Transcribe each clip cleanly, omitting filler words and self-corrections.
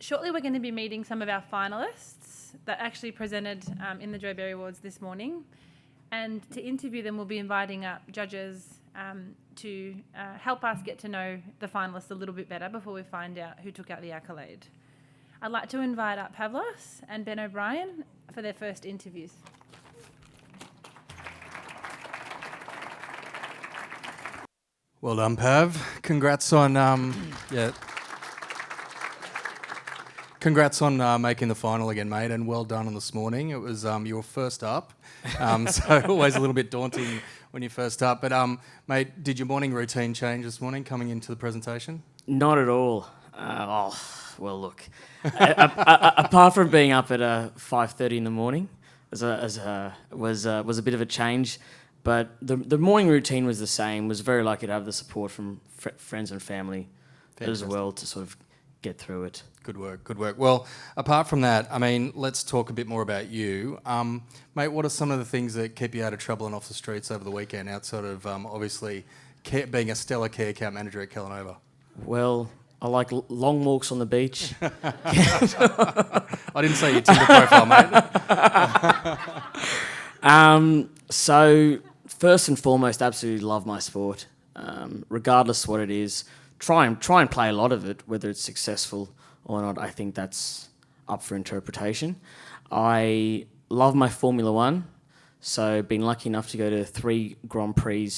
shortly we're going to be meeting some of our finalists that actually presented in the Joe Berry Awards this morning. And to interview them, we'll be inviting up judges to help us get to know the finalists a little bit better before we find out who took out the accolade. I'd like to invite up Pavlos and Ben O'Brien for their first interviews. Well done, Pav. Congrats on Congrats on making the final again, mate, and well done on this morning. It was you were first up, so always a little bit daunting when you're first up. But mate, did your morning routine change this morning coming into the presentation? Not at all. Well, look. Apart from being up at 5:30 in the morning, was a bit of a change. But the morning routine was the same. Was very lucky to have the support from friends and family as well to sort of get through it. Good work, good work. Well, apart from that, I mean, let's talk a bit more about you. Mate, what are some of the things that keep you out of trouble and off the streets over the weekend outside of obviously being a stellar key account manager at Kellanova? Well, I like long walks on the beach. I didn't say your Tinder profile, mate. So, first and foremost, absolutely love my sport. Regardless what it is, try and play a lot of it, whether it's successful or not. I think that's up for interpretation. I love my Formula One, so been lucky enough to go to 3 Grand Prix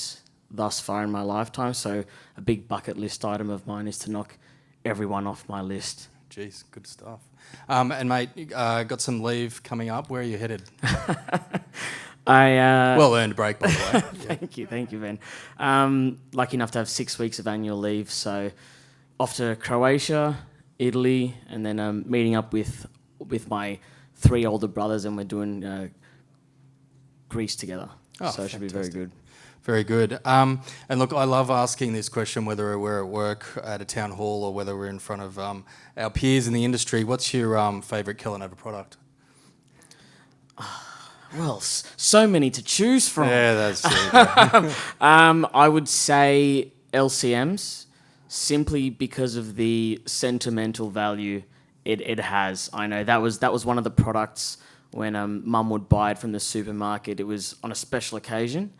thus far in my lifetime. So a big bucket list item of mine is to knock everyone off my list. Jeez, good stuff. And mate, got some leave coming up. Where are you headed? Well-earned break, by the way. Thank you, Ben. Lucky enough to have 6 weeks of annual leave, so off to Croatia, Italy, and then meeting up with my 3 older brothers, and we're doing Greece together. So it should be very good. Very good. And look, I love asking this question, whether we're at work, at a town hall, or whether we're in front of our peers in the industry. What's your favourite Kellanova product? Well, so many to choose from. Yeah, that's true. I would say LCMs, simply because of the sentimental value it has. I know that was one of the products when Mum would buy it from the supermarket. It was on a special occasion,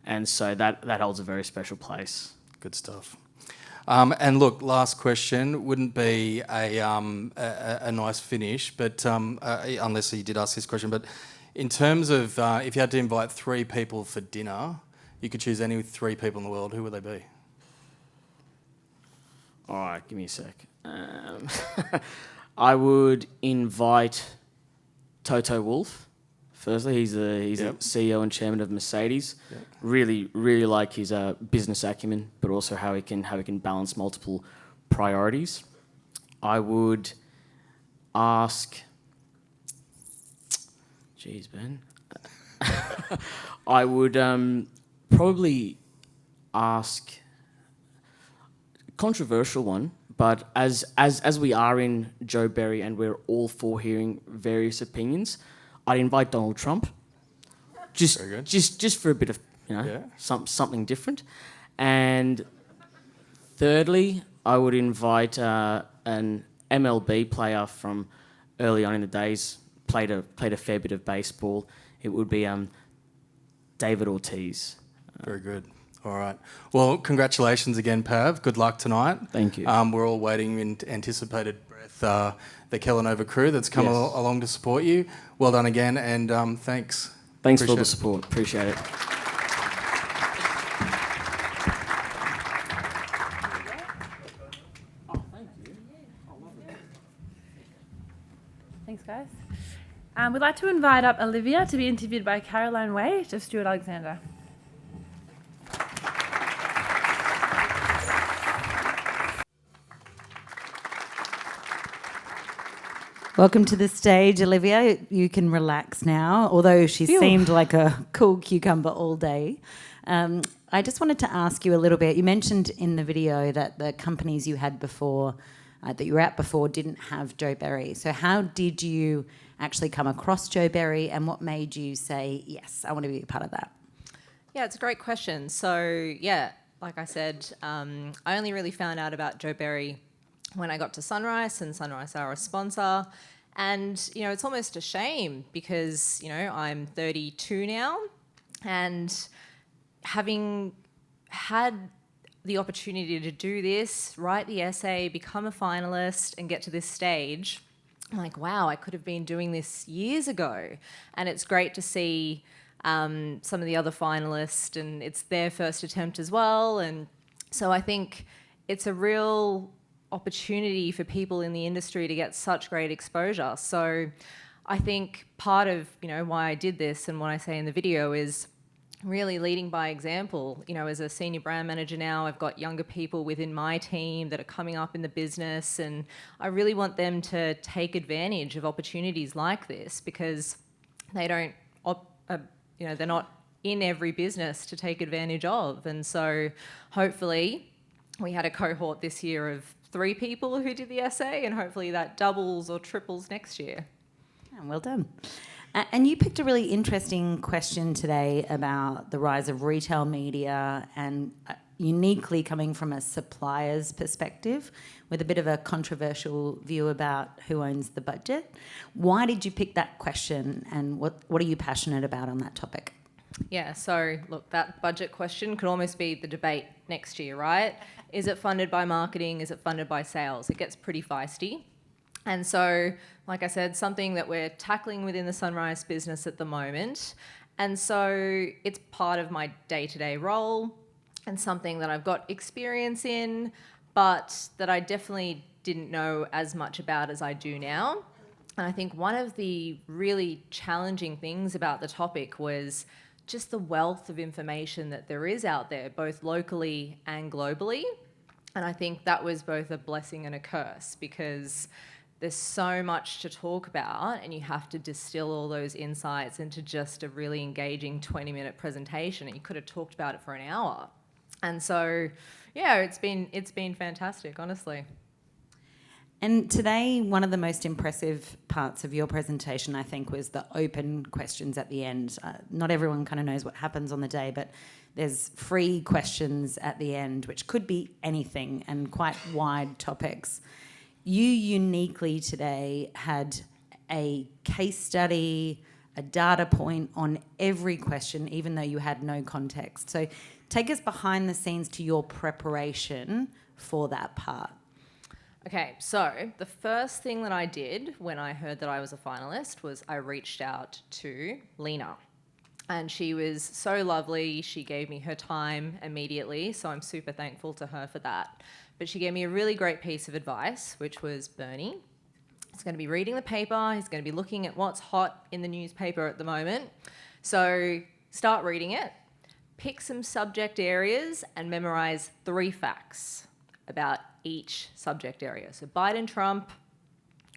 and so that holds a very special place. Good stuff. And look, last question wouldn't be a nice finish, but unless you did ask this question, but. In terms of if you had to invite 3 people for dinner, you could choose any 3 people in the world, who would they be? All right, give me a sec. I would invite Toto Wolff. Firstly, he's a CEO and chairman of Mercedes. Yep. Really like his business acumen, but also how he can balance multiple priorities. I would ask. Jeez, Ben. I would probably ask controversial one, but as we are in Joe Berry and we're all for hearing various opinions, I'd invite Donald Trump. Just for a bit of something different. And thirdly, I would invite an MLB player from early on in the days. Played a fair bit of baseball. It would be David Ortiz. Very good. All right. Well, congratulations again, Pav. Good luck tonight. Thank you. We're all waiting in anticipated breath. The Kellanova crew that's come along to support you. Well done again, and thanks. Thanks for the support. Appreciate it. Thanks, guys. We'd like to invite up Olivia to be interviewed by Caroline Waite of Stuart Alexander. Welcome to the stage, Olivia. You can relax now, although she seemed like a cool cucumber all day. I just wanted to ask you a little bit. You mentioned in the video that the companies you had before, that you were at before, didn't have Joe Berry. So how did you actually come across Joe Berry, and what made you say, yes, I want to be a part of that? Yeah, it's a great question. So, yeah, like I said, I only really found out about Joe Berry when I got to Sunrice, and Sunrice are a sponsor. And, it's almost a shame because, I'm 32 now, and having had the opportunity to do this, write the essay, become a finalist, and get to this stage, I'm like, wow, I could have been doing this years ago. And it's great to see some of the other finalists, and it's their first attempt as well. And so I think it's a real opportunity for people in the industry to get such great exposure. So I think part of, why I did this and what I say in the video is really leading by example. As a senior brand manager now, I've got younger people within my team that are coming up in the business, and I really want them to take advantage of opportunities like this because they don't, they're not in every business to take advantage of. And so hopefully we had a cohort this year of 3 people who did the essay, and hopefully that doubles or triples next year. Well done. And you picked a really interesting question today about the rise of retail media and uniquely coming from a supplier's perspective with a bit of a controversial view about who owns the budget. Why did you pick that question, and what are you passionate about on that topic? Yeah, so look, that budget question could almost be the debate next year, right? Is it funded by marketing? Is it funded by sales? It gets pretty feisty. And so, like I said, something that we're tackling within the Sunrice business at the moment. And so it's part of my day-to-day role and something that I've got experience in, but that I definitely didn't know as much about as I do now. And I think one of the really challenging things about the topic was just the wealth of information that there is out there, both locally and globally. And I think that was both a blessing and a curse because there's so much to talk about and you have to distill all those insights into just a really engaging 20-minute presentation, and you could have talked about it for an hour. And so, yeah, it's been fantastic, honestly. And today, one of the most impressive parts of your presentation, I think, was the open questions at the end. Not everyone kind of knows what happens on the day, but there's free questions at the end, which could be anything and quite wide topics. You uniquely today had a case study, a data point on every question, even though you had no context. So take us behind the scenes to your preparation for that part. Okay, so the first thing that I did when I heard that I was a finalist was I reached out to Lena. And she was so lovely. She gave me her time immediately, so I'm super thankful to her for that. But she gave me a really great piece of advice, which was Bernie. He's going to be reading the paper. He's going to be looking at what's hot in the newspaper at the moment. So start reading it, pick some subject areas and memorise 3 facts about each subject area. So Biden, Trump,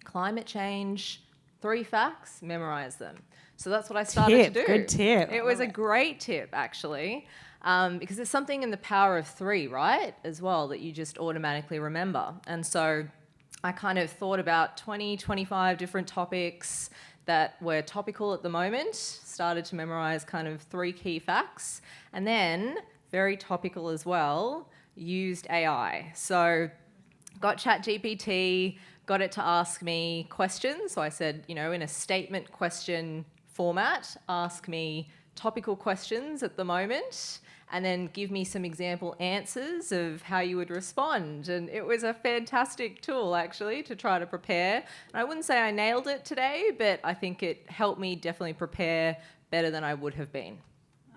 climate change, 3 facts, memorise them. So that's what I started to do. Good tip. It was a great tip, actually, because there's something in the power of 3, right, as well, that you just automatically remember. And so I kind of thought about 20, 25 different topics that were topical at the moment, started to memorise kind of 3 key facts, and then, very topical as well, used AI. So got ChatGPT, got it to ask me questions. So I said, in a statement question format, ask me topical questions at the moment, and then give me some example answers of how you would respond. And it was a fantastic tool, actually, to try to prepare. And I wouldn't say I nailed it today, but I think it helped me definitely prepare better than I would have been.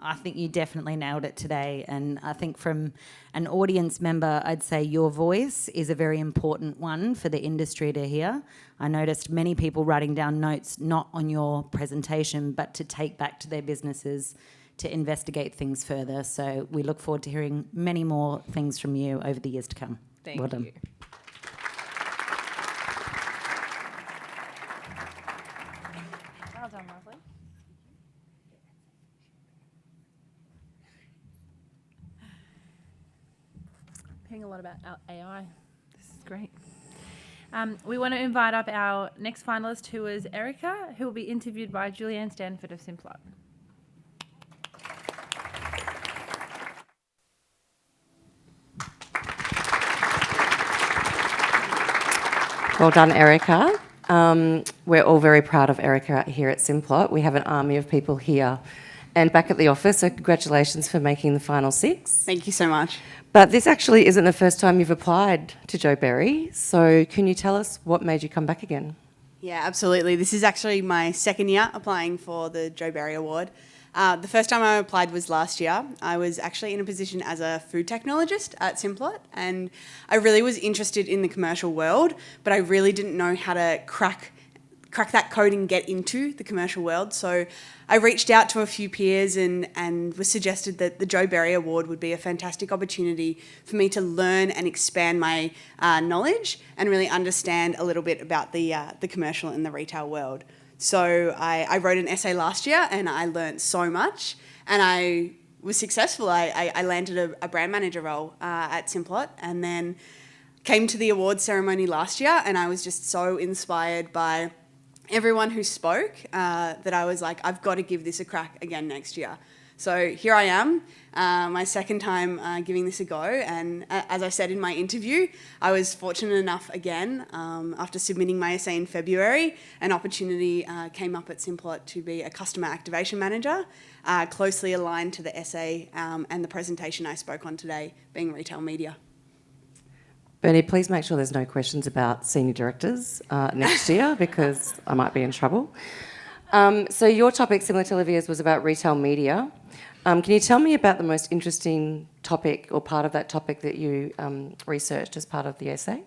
I think you definitely nailed it today. And I think from an audience member, I'd say your voice is a very important one for the industry to hear. I noticed many people writing down notes, not on your presentation, but to take back to their businesses to investigate things further. So we look forward to hearing many more things from you over the years to come. Thank well done. you. Well done, lovely. Hearing a lot about our AI. This is great. We want to invite up our next finalist, who is Erica, who will be interviewed by Julianne Stanford of Simplot. Well done, Erica. We're all very proud of Erica here at Simplot. We have an army of people here and back at the office, so congratulations for making the final 6. Thank you so much. But this actually isn't the first time you've applied to Jo Berry, so can you tell us what made you come back again? Yeah, absolutely. This is actually my second year applying for the Jo Berry Award. The first time I applied was last year. I was actually in a position as a food technologist at Simplot, and I really was interested in the commercial world, but I really didn't know how to crack that code and get into the commercial world. So I reached out to a few peers and was suggested that the Jo Berry Award would be a fantastic opportunity for me to learn and expand my knowledge and really understand a little bit about the commercial and the retail world. So I wrote an essay last year and I learnt so much, and I was successful. I landed a brand manager role at Simplot, and then came to the award ceremony last year, and I was just so inspired by everyone who spoke that I was like, I've got to give this a crack again next year. So here I am, my second time giving this a go, and as I said in my interview, I was fortunate enough again, after submitting my essay in February, an opportunity came up at Simplot to be a customer activation manager, closely aligned to the essay and the presentation I spoke on today, being retail media. Bernie, please make sure there's no questions about senior directors next year, because I might be in trouble. So your topic, similar to Olivia's, was about retail media. Can you tell me about the most interesting topic or part of that topic that you researched as part of the essay?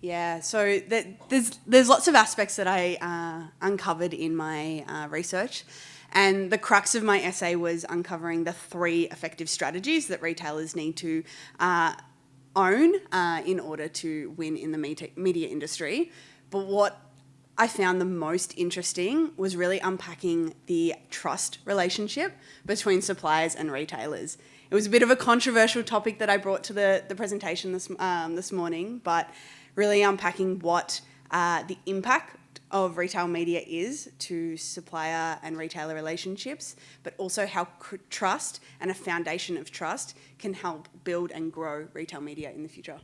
Yeah, so there's lots of aspects that I uncovered in my research, and the crux of my essay was uncovering the 3 effective strategies that retailers need to own in order to win in the media industry. But what I found the most interesting was really unpacking the trust relationship between suppliers and retailers. It was a bit of a controversial topic that I brought to the presentation this morning, but really unpacking what the impact of retail media is to supplier and retailer relationships, but also how trust and a foundation of trust can help build and grow retail media in the future.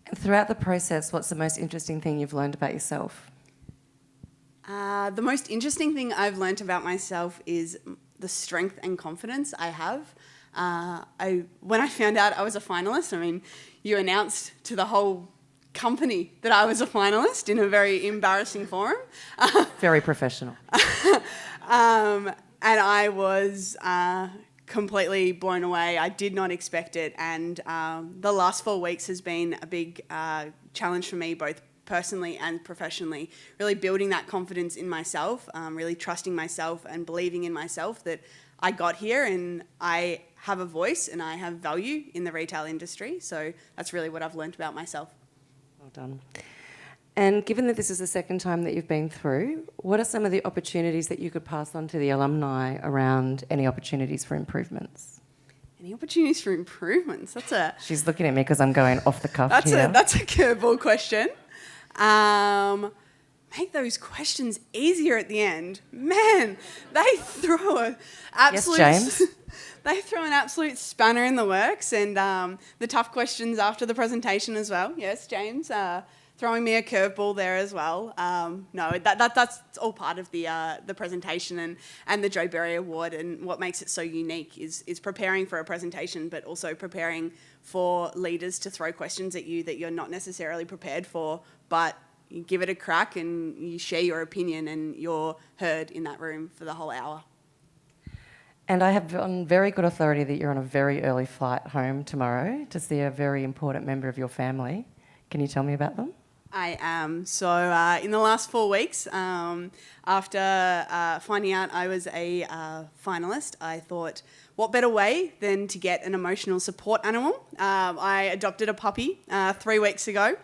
And throughout the process, what's the most interesting thing you've learned about yourself? The most interesting thing I've learnt about myself is the strength and confidence I have. When I found out I was a finalist, I mean, you announced to the whole company that I was a finalist in a very embarrassing forum. Very professional. And I was completely blown away. I did not expect it. And the last 4 weeks has been a big challenge for me, both personally and professionally, really building that confidence in myself, really trusting myself and believing in myself that I got here and I have a voice and I have value in the retail industry. So that's really what I've learnt about myself. Well done. And given that this is the second time that you've been through, what are some of the opportunities that you could pass on to the alumni around any opportunities for improvements? Any opportunities for improvements? She's looking at me because I'm going off the cuff here. That's a curveball question. Make those questions easier at the end. Man, they throw an absolute... Yes, James? They throw an absolute spanner in the works, and the tough questions after the presentation as well. Yes, James, throwing me a curveball there as well. No, that's all part of the presentation and the Jo Berry Award, and what makes it so unique is preparing for a presentation, but also preparing for leaders to throw questions at you that you're not necessarily prepared for, but you give it a crack and you share your opinion and you're heard in that room for the whole hour. And I have on very good authority that you're on a very early flight home tomorrow to see a very important member of your family. Can you tell me about them? I am. So in the last 4 weeks, after finding out I was a finalist, I thought, what better way than to get an emotional support animal? I adopted a puppy 3 weeks ago.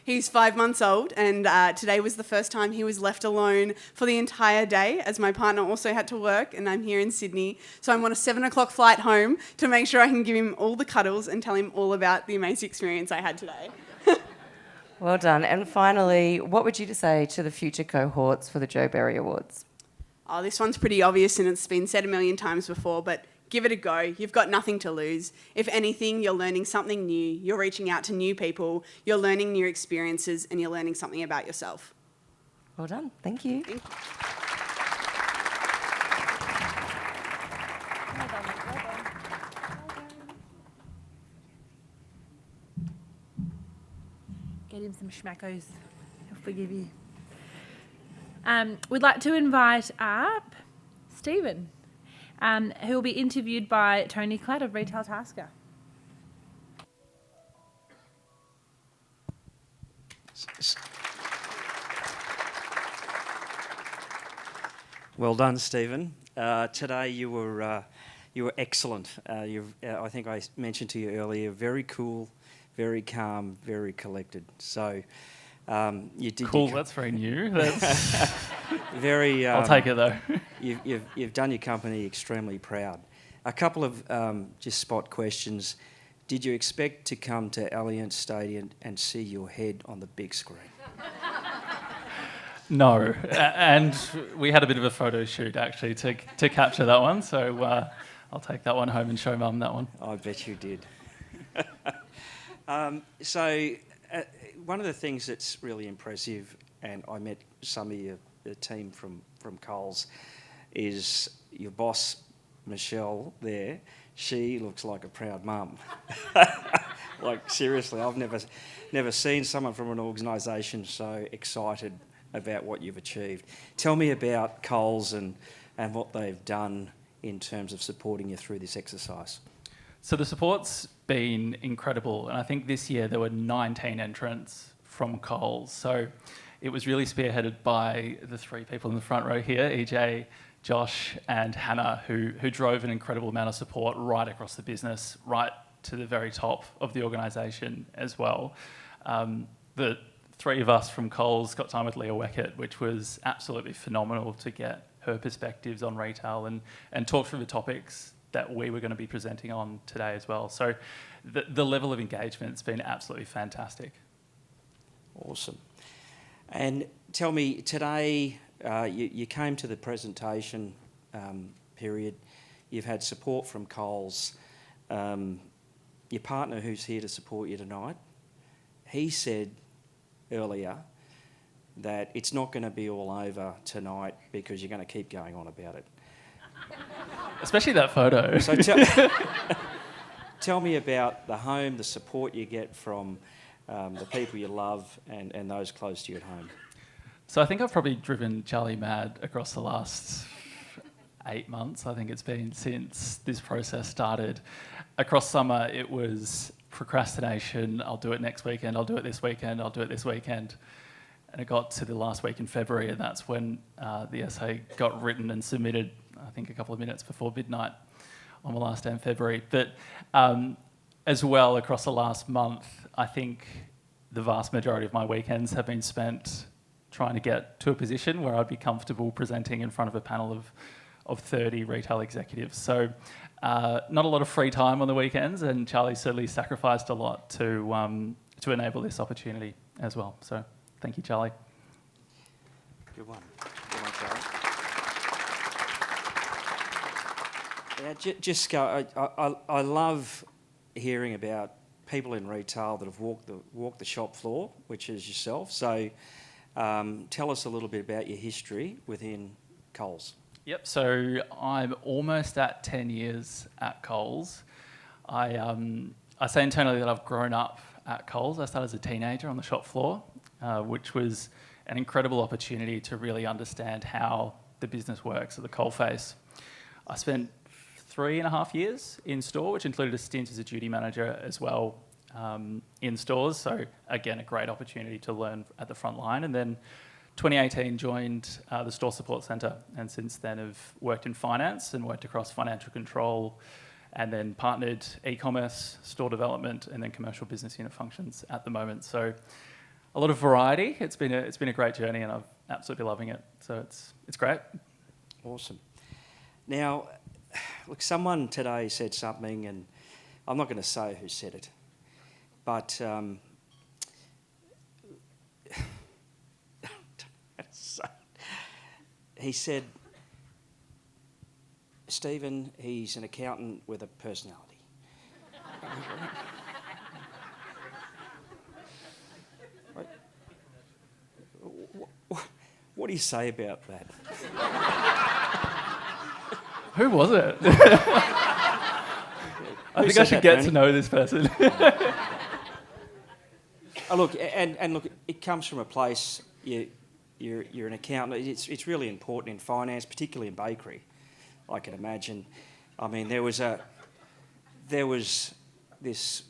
He's 5 months old, and today was the first time he was left alone for the entire day, as my partner also had to work, and I'm here in Sydney. So I'm on a 7 o'clock flight home to make sure I can give him all the cuddles and tell him all about the amazing experience I had today. Well done. And finally, what would you say to the future cohorts for the Jo Berry Awards? Oh, this one's pretty obvious, and it's been said a million times before, but give it a go. You've got nothing to lose. If anything, you're learning something new. You're reaching out to new people. You're learning new experiences, and you're learning something about yourself. Well done. Thank you. Thank you. Get him some schmackos. He'll forgive you. We'd like to invite up Stephen, who will be interviewed by Tony Cladd of Retail Tasker. Well done, Stephen. Today you were excellent. I think I mentioned to you earlier, very cool, very calm, very collected. So you did cool. That's very new. That's very. I'll take it though. You've done your company extremely proud. A couple of just spot questions. Did you expect to come to Allianz Stadium and see your head on the big screen? No, and we had a bit of a photo shoot actually to capture that one. So I'll take that one home and show Mum that one. I bet you did. One of the things that's really impressive, and I met some of the team from Coles, is your boss, Michelle, there. She looks like a proud mum. Like, seriously, I've never seen someone from an organisation so excited about what you've achieved. Tell me about Coles and what they've done in terms of supporting you through this exercise. So the support's been incredible, and I think this year there were 19 entrants from Coles. So it was really spearheaded by the three people in the front row here, EJ, Josh and Hannah, who drove an incredible amount of support right across the business, right to the very top of the organisation as well. The three of us from Coles got time with Leah Weckett, which was absolutely phenomenal to get her perspectives on retail and talk through the topics that we were going to be presenting on today as well. So the level of engagement's been absolutely fantastic. Awesome. And tell me, today you came to the presentation period. You've had support from Coles. Your partner who's here to support you tonight, he said earlier that it's not going to be all over tonight because you're going to keep going on about it. Especially that photo. So tell me about the home, the support you get from the people you love and those close to you at home. So I think I've probably driven Charlie mad across the last 8 months. I think it's been since this process started. Across summer, it was procrastination. I'll do it next weekend. I'll do it this weekend. I'll do it this weekend. And it got to the last week in February, and that's when the essay got written and submitted, I think a couple of minutes before midnight on the last day in February. But as well, across the last month, I think the vast majority of my weekends have been spent trying to get to a position where I'd be comfortable presenting in front of a panel of 30 retail executives. So not a lot of free time on the weekends, and Charlie certainly sacrificed a lot to enable this opportunity as well. So thank you, Charlie. Good one. Good one, Charlie. Yeah, just go. I love hearing about people in retail that have walked the shop floor, which is yourself. So tell us a little bit about your history within Coles. Yep, so I'm almost at 10 years at Coles. I say internally that I've grown up at Coles. I started as a teenager on the shop floor, which was an incredible opportunity to really understand how the business works at the coalface. I spent 3.5 years in store, which included a stint as a duty manager as well in stores. So again, a great opportunity to learn at the front line. And then 2018 joined the Store Support Centre, and since then have worked in finance and worked across financial control, and then partnered e-commerce, store development, and then commercial business unit functions at the moment. So a lot of variety. It's been a great journey, and I'm absolutely loving it. So it's great. Awesome. Now, look, someone today said something, and I'm not going to say who said it, but he said, Stephen, he's an accountant with a personality. What do you say about that? Who was it? I think I should get to know this person. Look, and look, it comes from a place, you're an accountant. It's really important in finance, particularly in bakery, I can imagine. I mean, there was this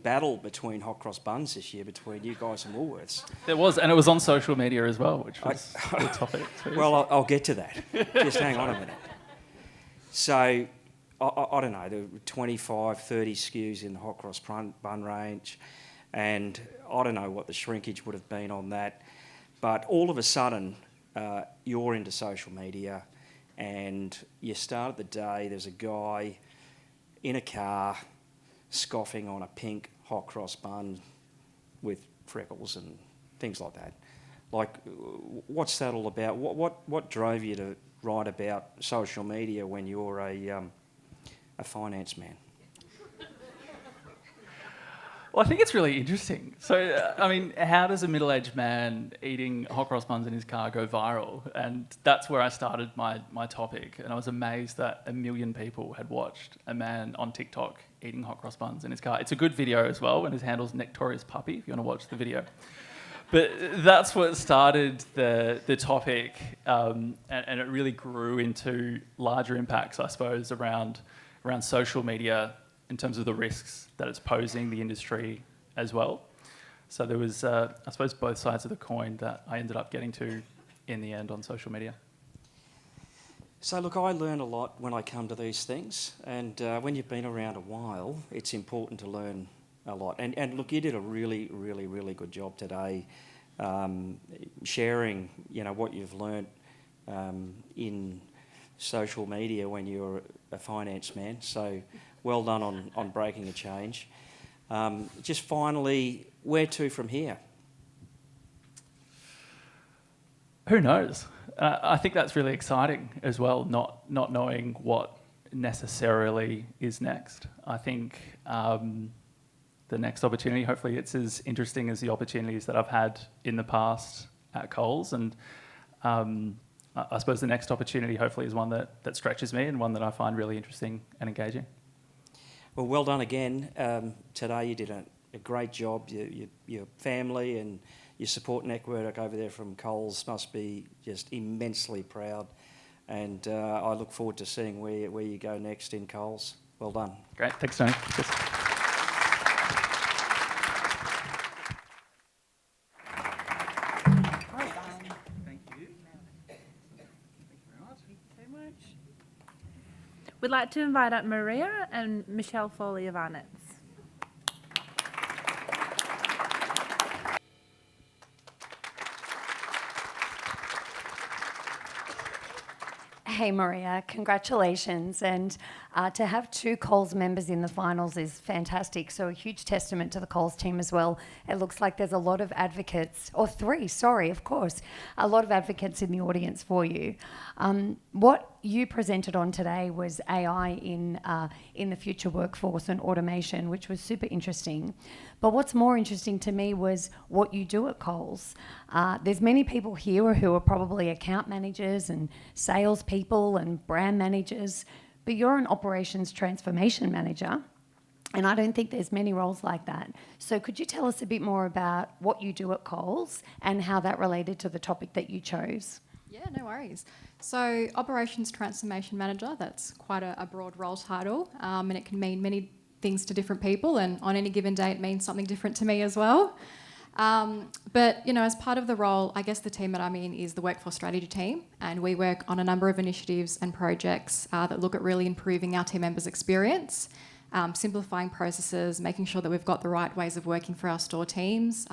battle between hot cross buns this year between you guys and Woolworths. There was, and it was on social media as well, which was the topic too. Well, I'll get to that. Just hang on a minute. So, I don't know, there were 25, 30 SKUs in the hot cross bun range, and I don't know what the shrinkage would have been on that, but all of a sudden, you're into social media, and you start the day, there's a guy in a car scoffing on a pink hot cross bun with freckles and things like that. Like, what's that all about? What drove you to write about social media when you're a finance man? Well, I think it's really interesting. So, I mean, how does a middle-aged man eating hot cross buns in his car go viral? And that's where I started my topic. And I was amazed that 1 million people had watched a man on TikTok eating hot cross buns in his car. It's a good video as well, and his handle's Nectorious Puppy, if you want to watch the video. But that's what started the topic, and it really grew into larger impacts, I suppose, around social media in terms of the risks that it's posing the industry as well. So there was, I suppose, both sides of the coin that I ended up getting to in the end on social media. So look, I learn a lot when I come to these things, and when you've been around a while, it's important to learn a lot. And look, you did a really, really, really good job today, sharing, what you've learnt in social media when you're a finance man. So well done on breaking a change. Just finally, where to from here? Who knows? I think that's really exciting as well, not knowing what necessarily is next. I think the next opportunity, hopefully it's as interesting as the opportunities that I've had in the past at Coles, and I suppose the next opportunity hopefully is one that stretches me and one that I find really interesting and engaging. Well done again. Today you did a great job. Your family and your support network over there from Coles must be just immensely proud, and I look forward to seeing where you go next in Coles. Well done. Great, thanks, Tony. Cheers. We'd like to invite up Maria and Michelle Foley of Arnott's. Hey Maria, congratulations. And to have 2 Coles members in the finals is fantastic. So a huge testament to the Coles team as well. It looks like there's a lot of advocates, or 3, sorry, of course, a lot of advocates in the audience for you. What you presented on today was AI in the future workforce and automation, which was super interesting. But what's more interesting to me was what you do at Coles. There's many people here who are probably account managers and salespeople and brand managers, but you're an operations transformation manager, and I don't think there's many roles like that. So could you tell us a bit more about what you do at Coles and how that related to the topic that you chose? Yeah, no worries. So Operations Transformation Manager, that's quite a broad role title, and it can mean many things to different people, and on any given day it means something different to me as well. But, as part of the role, I guess the team that I'm in is the Workforce Strategy team, and we work on a number of initiatives and projects that look at really improving our team members' experience, simplifying processes, making sure that we've got the right ways of working for our store teams,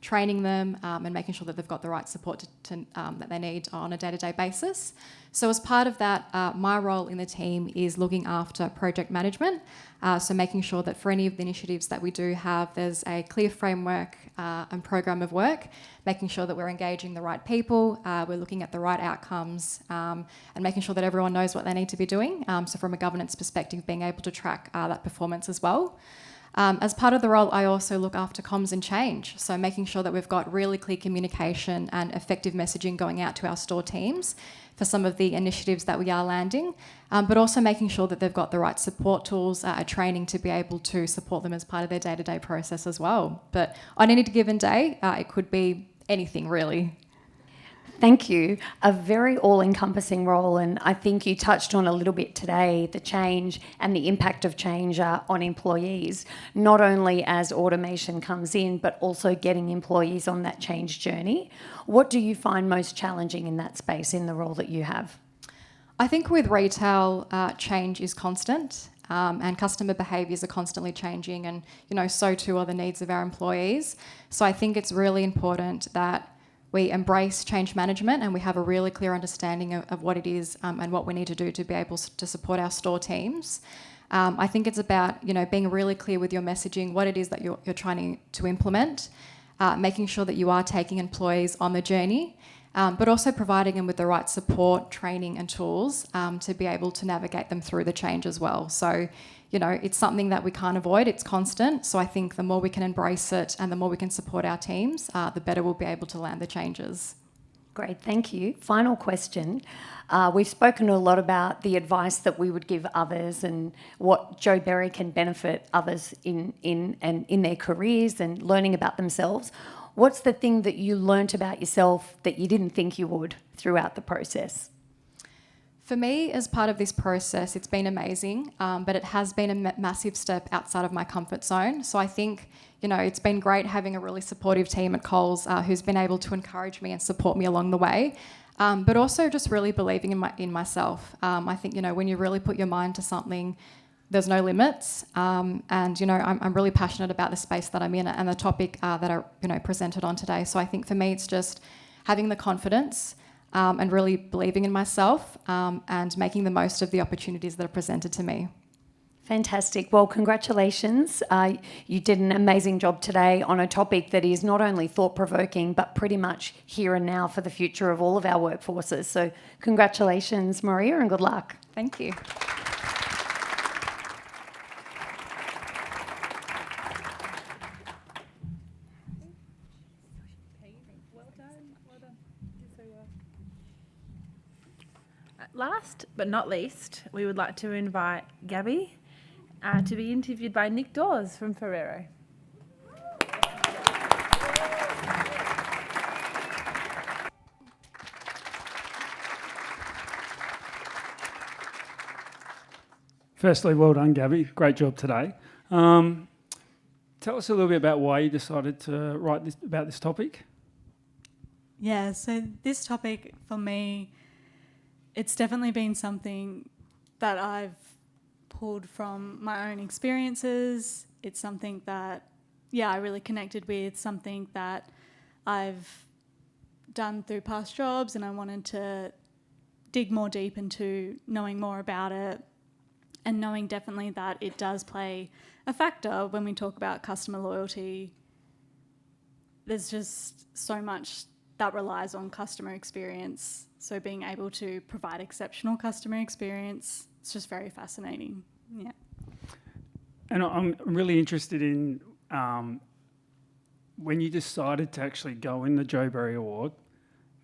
training them and making sure that they've got the right support that they need on a day-to-day basis. So as part of that, my role in the team is looking after project management, so making sure that for any of the initiatives that we do have, there's a clear framework and program of work, making sure that we're engaging the right people, we're looking at the right outcomes, and making sure that everyone knows what they need to be doing. So from a governance perspective, being able to track that performance as well. As part of the role, I also look after comms and change, so making sure that we've got really clear communication and effective messaging going out to our store teams for some of the initiatives that we are landing, but also making sure that they've got the right support tools, training to be able to support them as part of their day-to-day process as well. But on any given day, it could be anything really. Thank you. A very all-encompassing role, and I think you touched on a little bit today the change and the impact of change on employees, not only as automation comes in, but also getting employees on that change journey. What do you find most challenging in that space, in the role that you have? I think with retail, change is constant. And customer behaviours are constantly changing, and so too are the needs of our employees. So I think it's really important that we embrace change management and we have a really clear understanding of what it is and what we need to do to be able to support our store teams. I think it's about being really clear with your messaging, what it is that you're trying to implement, making sure that you are taking employees on the journey, but also providing them with the right support, training and tools to be able to navigate them through the change as well. So, it's something that we can't avoid, it's constant. So I think the more we can embrace it and the more we can support our teams, the better we'll be able to land the changes. Great, thank you. Final question. We've spoken a lot about the advice that we would give others and what Jo Berry can benefit others in their careers and learning about themselves. What's the thing that you learnt about yourself that you didn't think you would throughout the process? For me, as part of this process, it's been amazing, but it has been a massive step outside of my comfort zone. So I think, it's been great having a really supportive team at Coles who's been able to encourage me and support me along the way, but also just really believing in myself. I think, when you really put your mind to something, there's no limits, and I'm really passionate about the space that I'm in and the topic that I presented on today. So I think for me, it's just having the confidence and really believing in myself and making the most of the opportunities that are presented to me. Fantastic. Well, congratulations. You did an amazing job today on a topic that is not only thought-provoking, but pretty much here and now for the future of all of our workforces. So congratulations, Maria, and good luck. Thank you. Last but not least, we would like to invite Gabby to be interviewed by Nick Dawes from Ferrero. Firstly, well done, Gabby. Great job today. Tell us a little bit about why you decided to write about this topic. Yeah, so this topic for me, it's definitely been something that I've pulled from my own experiences. It's something that, I really connected with, something that I've done through past jobs, and I wanted to dig more deep into knowing more about it and knowing definitely that it does play a factor when we talk about customer loyalty. There's just so much that relies on customer experience. So being able to provide exceptional customer experience, it's just very fascinating. Yeah. And I'm really interested in when you decided to actually go in the Jo Berry Award,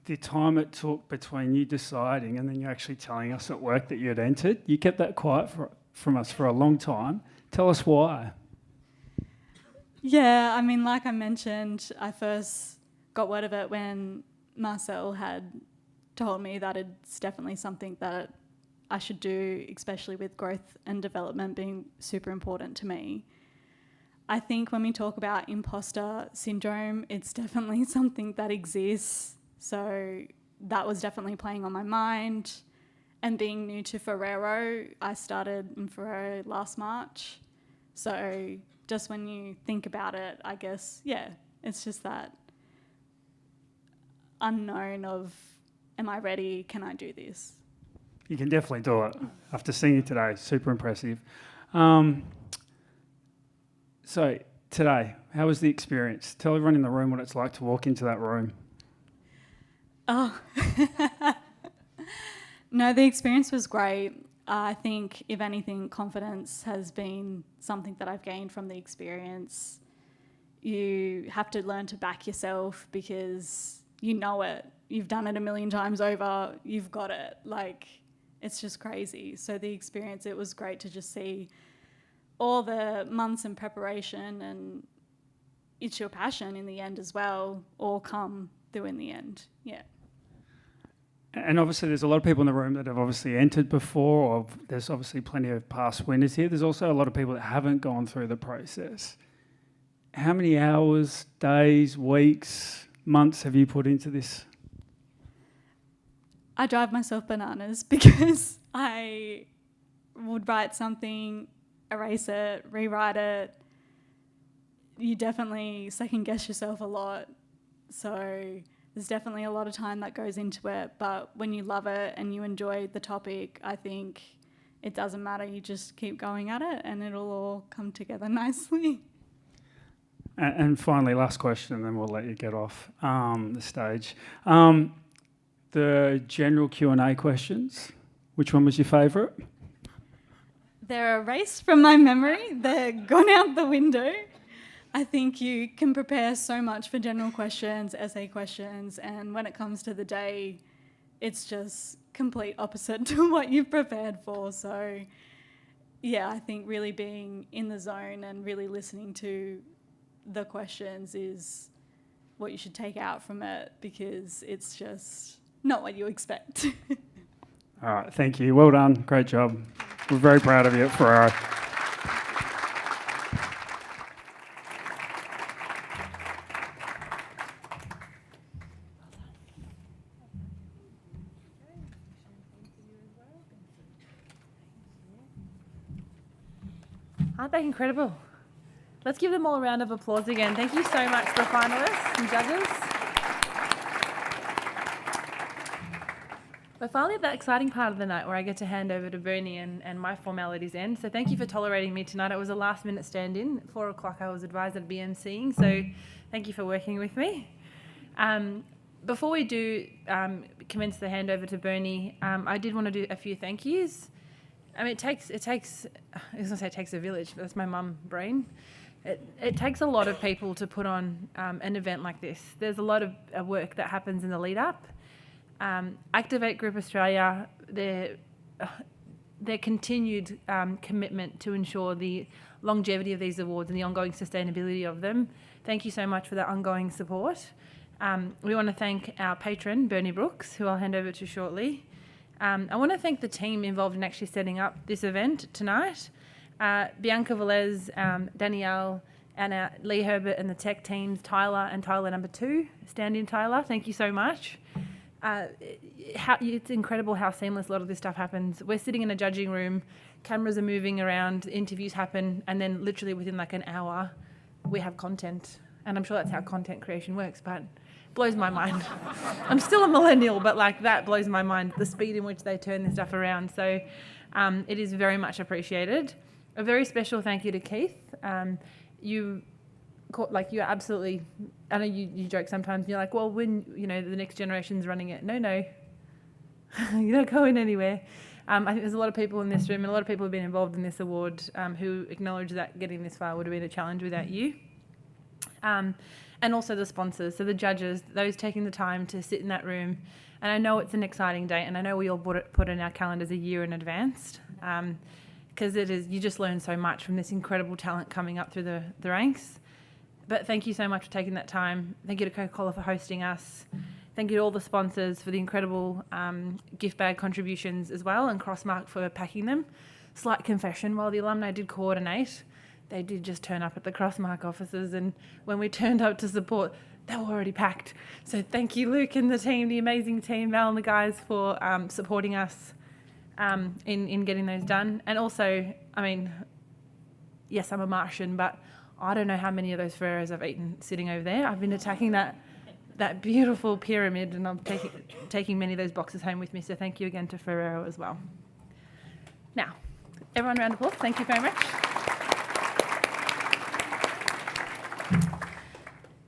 the time it took between you deciding and then you actually telling us at work that you had entered. You kept that quiet from us for a long time. Tell us why. Yeah, I mean, like I mentioned, I first got word of it when Marcel had told me that it's definitely something that I should do, especially with growth and development being super important to me. I think when we talk about imposter syndrome, it's definitely something that exists. So that was definitely playing on my mind. And being new to Ferrero, I started in Ferrero last March. So just when you think about it, I guess, it's just that unknown of, am I ready? Can I do this? You can definitely do it. After seeing you today, super impressive. So today, how was the experience? Tell everyone in the room what it's like to walk into that room. Oh, no, the experience was great. I think, if anything, confidence has been something that I've gained from the experience. You have to learn to back yourself because you know it. You've done it a million times over. You've got it. Like, it's just crazy. So the experience, it was great to just see all the months in preparation, and it's your passion in the end as well, all come through in the end. Yeah. And obviously there's a lot of people in the room that have obviously entered before, or there's obviously plenty of past winners here. There's also a lot of people that haven't gone through the process. How many hours, days, weeks, months have you put into this? I drive myself bananas because I would write something, erase it, rewrite it. You definitely second guess yourself a lot. So there's definitely a lot of time that goes into it. But when you love it and you enjoy the topic, I think it doesn't matter. You just keep going at it and it'll all come together nicely. And finally, last question, and then we'll let you get off the stage. The general Q&A questions, which one was your favourite? They're erased from my memory. They're gone out the window. I think you can prepare so much for general questions, essay questions, and when it comes to the day, it's just complete opposite to what you've prepared for. So, yeah, I think really being in the zone and really listening to the questions is what you should take out from it, because it's just not what you expect. All right, thank you. Well done. Great job. We're very proud of you at Ferrero. Aren't they incredible? Let's give them all a round of applause again. Thank you so much to the finalists and judges. We're finally at that exciting part of the night where I get to hand over to Bernie and my formalities end. So thank you for tolerating me tonight. It was a last minute stand-in. At 4 o'clock I was advised I'd be emceeing, so thank you for working with me. Before we do commence the handover to Bernie, I did want to do a few thank yous. I mean, I was going to say it takes a village, but that's my mum brain. It takes a lot of people to put on an event like this. There's a lot of work that happens in the lead up. Activate Group Australia, their continued commitment to ensure the longevity of these awards and the ongoing sustainability of them. Thank you so much for that ongoing support. We want to thank our patron, Bernie Brooks, who I'll hand over to shortly. I want to thank the team involved in actually setting up this event tonight. Bianca Velez, Danielle, and Lee Herbert and the tech teams, Tyler and Tyler number 2, stand-in Tyler, thank you so much. It's incredible how seamless a lot of this stuff happens. We're sitting in a judging room, cameras are moving around, interviews happen, and then literally within like an hour, we have content. And I'm sure that's how content creation works, but blows my mind. I'm still a millennial, but like that blows my mind, the speed in which they turn this stuff around. So it is very much appreciated. A very special thank you to Keith. You're absolutely, I know you joke sometimes, you're like, well, when, the next generation's running it. No, you're not going anywhere. I think there's a lot of people in this room and a lot of people who've been involved in this award who acknowledge that getting this far would have been a challenge without you. And also the sponsors, so the judges, those taking the time to sit in that room. And I know it's an exciting day, and I know we all put in our calendars a year in advance, because you just learn so much from this incredible talent coming up through the ranks. But thank you so much for taking that time. Thank you to Coca-Cola for hosting us. Thank you to all the sponsors for the incredible gift bag contributions as well, and Crossmark for packing them. Slight confession, while the alumni did coordinate, they did just turn up at the Crossmark offices, and when we turned up to support, they were already packed. So thank you, Luke and the team, the amazing team, Val and the guys, for supporting us in getting those done. And also, I mean, yes, I'm a Martian, but I don't know how many of those Ferreros I've eaten sitting over there. I've been attacking that that beautiful pyramid, and I'm taking many of those boxes home with me. So thank you again to Ferrero as well. Now, everyone, round of applause. Thank you very much.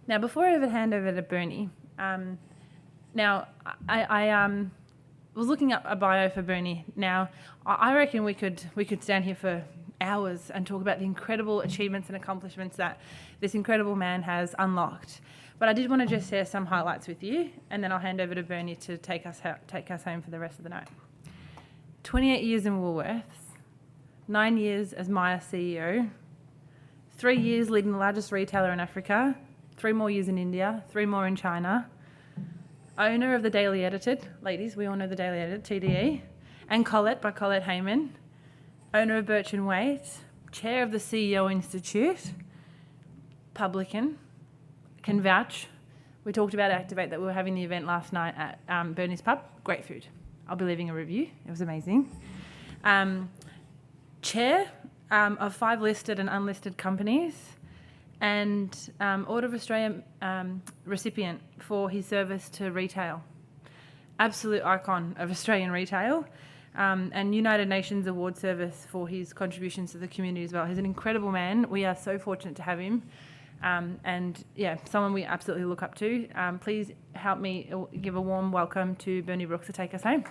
Now, before I hand over to Bernie, now I was looking up a bio for Bernie. Now, I reckon we could stand here for hours and talk about the incredible achievements and accomplishments that this incredible man has unlocked. But I did want to just share some highlights with you, and then I'll hand over to Bernie to take us home for the rest of the night. 28 years in Woolworths, 9 years as Myer CEO, 3 years leading the largest retailer in Africa, 3 more years in India, 3 more in China, owner of the Daily Edited, ladies, we all know the Daily Edited, TDE, and Colette by Colette Heyman, owner of Birch & Waite, chair of the CEO Institute, publican, can vouch. We talked about Activate, that we were having the event last night at Bernie's Pub. Great food. I'll be leaving a review. It was amazing. Chair of 5 listed and unlisted companies, and Order of Australia recipient for his service to retail. Absolute icon of Australian retail, and United Nations Award service for his contributions to the community as well. He's an incredible man. We are so fortunate to have him. And yeah, someone we absolutely look up to. Please help me give a warm welcome to Bernie Brooks to take us home.